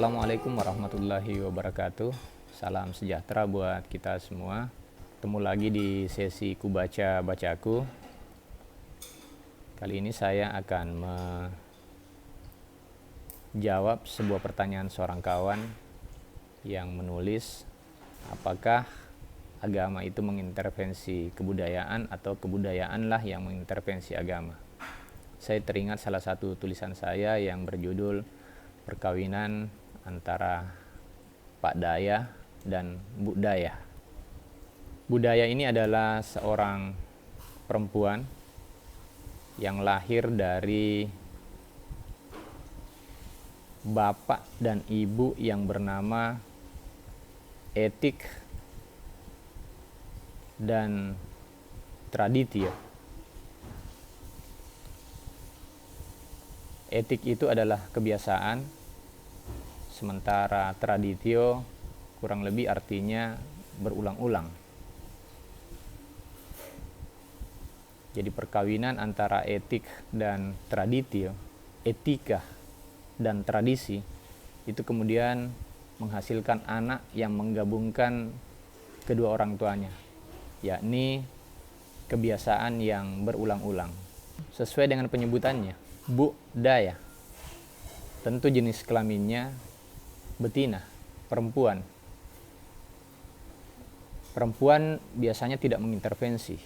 Assalamualaikum warahmatullahi wabarakatuh. Salam sejahtera buat kita semua. Ketemu lagi di sesi Kubaca Bacaku. Kali ini saya akan menjawab sebuah pertanyaan seorang kawan yang menulis, apakah agama itu mengintervensi kebudayaan atau kebudayaanlah yang mengintervensi agama. Saya teringat salah satu tulisan saya yang berjudul perkawinan antara Pak Daya dan Bu Daya. Budaya ini adalah seorang perempuan yang lahir dari bapak dan ibu yang bernama Etik dan Traditio. Etik itu adalah kebiasaan, sementara traditio kurang lebih artinya berulang-ulang. Jadi perkawinan antara etik dan traditio, etika dan tradisi, itu kemudian menghasilkan anak yang menggabungkan kedua orang tuanya, yakni kebiasaan yang berulang-ulang. Sesuai dengan penyebutannya, Bu Daya, tentu jenis kelaminnya betina, perempuan. Perempuan biasanya tidak mengintervensi,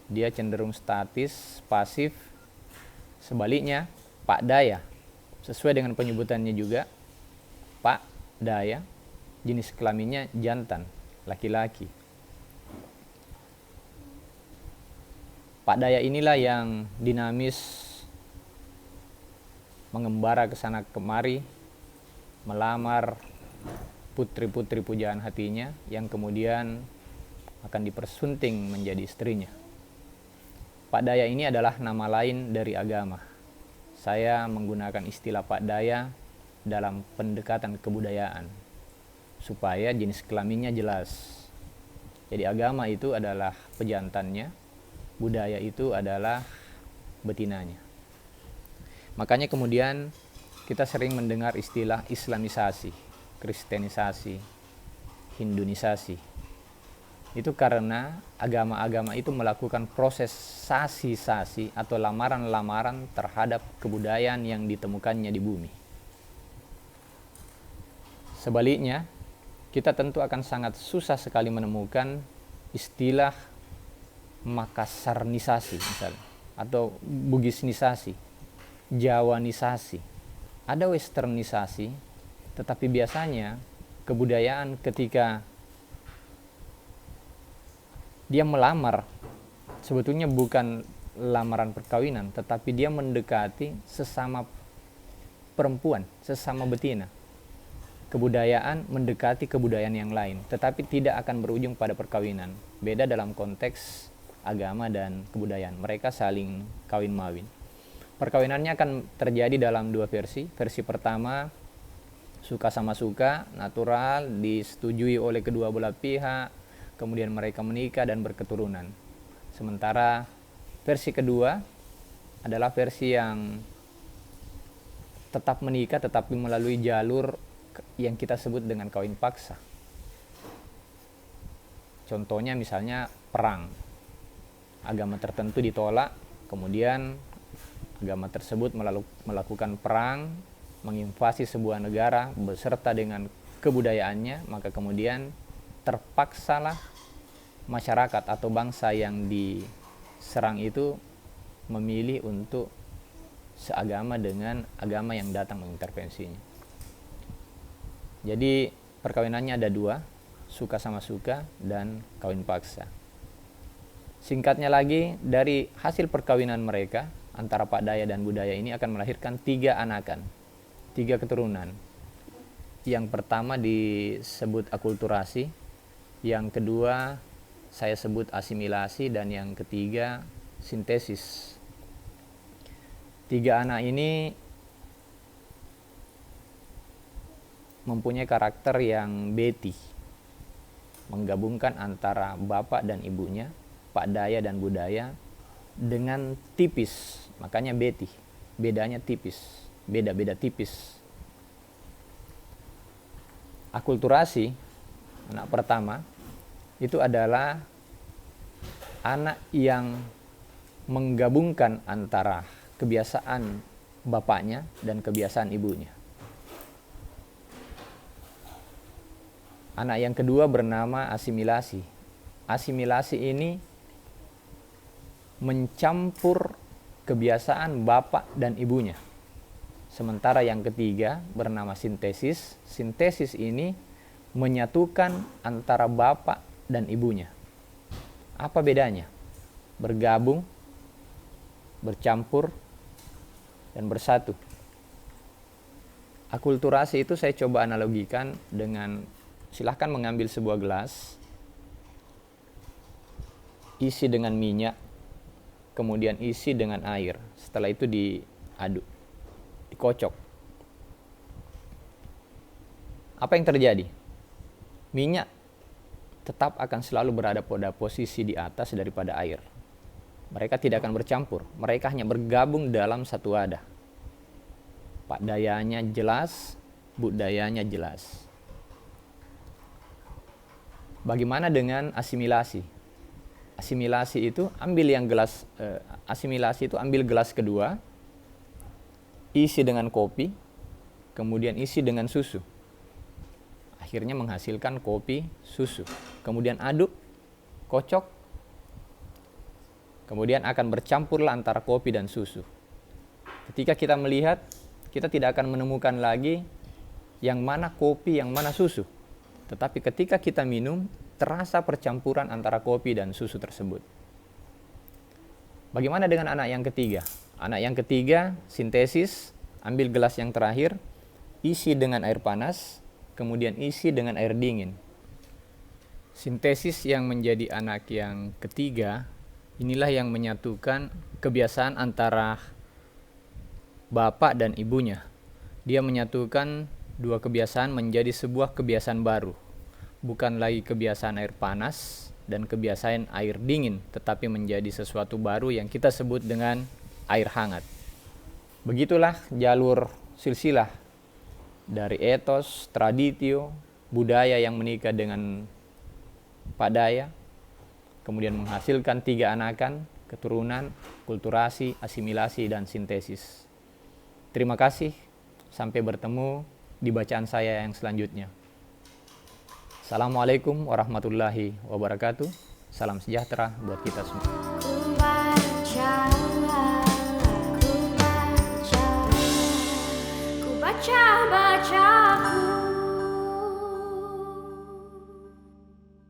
dia cenderung statis, pasif. Sebaliknya, Pak Daya, sesuai dengan penyebutannya juga, Pak Daya, jenis kelaminnya jantan, laki-laki. Pak Daya inilah yang dinamis, mengembara ke sana kemari, melamar putri-putri pujaan hatinya yang kemudian akan dipersunting menjadi istrinya. Pak Daya ini adalah nama lain dari agama. Saya menggunakan istilah Pak Daya dalam pendekatan kebudayaan supaya jenis kelaminnya jelas. Jadi agama itu adalah pejantannya, budaya itu adalah betinanya. Makanya kemudian kita sering mendengar istilah Islamisasi, Kristenisasi, Hindunisasi. Itu karena agama-agama itu melakukan proses sasi-sasi atau lamaran-lamaran terhadap kebudayaan yang ditemukannya di bumi. Sebaliknya, kita tentu akan sangat susah sekali menemukan istilah Makassarnisasi misalnya, atau Bugisnisasi, Jawanisasi. Ada westernisasi, tetapi biasanya kebudayaan ketika dia melamar sebetulnya bukan lamaran perkawinan, tetapi dia mendekati sesama perempuan, sesama betina. Kebudayaan mendekati kebudayaan yang lain, tetapi tidak akan berujung pada perkawinan. Beda dalam konteks agama dan kebudayaan, mereka saling kawin-mawin. Perkawinannya akan terjadi dalam dua versi. Versi pertama, suka sama suka, natural, disetujui oleh kedua belah pihak, kemudian mereka menikah dan berketurunan. Sementara versi kedua adalah versi yang tetap menikah tetapi melalui jalur yang kita sebut dengan kawin paksa. Contohnya misalnya perang. Agama tertentu ditolak, kemudian agama tersebut melakukan perang, menginvasi sebuah negara beserta dengan kebudayaannya, maka kemudian terpaksalah masyarakat atau bangsa yang diserang itu memilih untuk seagama dengan agama yang datang mengintervensinya. Jadi perkawinannya ada dua, suka sama suka dan kawin paksa. Singkatnya lagi, dari hasil perkawinan mereka antara Pak Daya dan Bu Daya ini akan melahirkan 3 anakan, 3 keturunan. Yang pertama disebut akulturasi, yang kedua saya sebut asimilasi, dan yang ketiga sintesis. 3 anak ini mempunyai karakter yang beti, menggabungkan antara bapak dan ibunya, Pak Daya dan Bu Daya, dengan tipis, makanya beti, bedanya tipis, beda-beda tipis. Akulturasi, anak pertama, itu adalah anak yang menggabungkan antara kebiasaan bapaknya dan kebiasaan ibunya. Anak yang kedua bernama asimilasi. Asimilasi ini mencampur kebiasaan bapak dan ibunya. Sementara yang ketiga bernama sintesis. Sintesis ini menyatukan antara bapak dan ibunya. Apa bedanya? Bergabung, bercampur, dan bersatu. Akulturasi itu saya coba analogikan dengan, silahkan mengambil sebuah gelas, isi dengan minyak, kemudian isi dengan air. Setelah itu diaduk, dikocok. Apa yang terjadi? Minyak tetap akan selalu berada pada posisi di atas daripada air. Mereka tidak akan bercampur, mereka hanya bergabung dalam satu wadah. Pak dayanya jelas, bu dayanya jelas. Bagaimana dengan asimilasi? Asimilasi itu ambil gelas kedua, isi dengan kopi, kemudian isi dengan susu. Akhirnya menghasilkan kopi susu. Kemudian aduk, kocok, kemudian akan bercampurlah antara kopi dan susu. Ketika kita melihat, kita tidak akan menemukan lagi yang mana kopi, yang mana susu. Tetapi ketika kita minum, terasa percampuran antara kopi dan susu tersebut. Bagaimana dengan anak yang ketiga? Anak yang ketiga, sintesis, ambil gelas yang terakhir, isi dengan air panas, kemudian isi dengan air dingin. Sintesis yang menjadi anak yang ketiga, inilah yang menyatukan kebiasaan antara bapak dan ibunya. Dia menyatukan dua kebiasaan menjadi sebuah kebiasaan baru. Bukan lagi kebiasaan air panas dan kebiasaan air dingin, tetapi menjadi sesuatu baru yang kita sebut dengan air hangat. Begitulah jalur silsilah dari etos, traditio, budaya yang menikah dengan Pak Daya, kemudian menghasilkan 3 anakan, keturunan, kulturasi, asimilasi, dan sintesis. Terima kasih, sampai bertemu di bacaan saya yang selanjutnya. Assalamualaikum warahmatullahi wabarakatuh. Salam sejahtera buat kita semua. Ku baca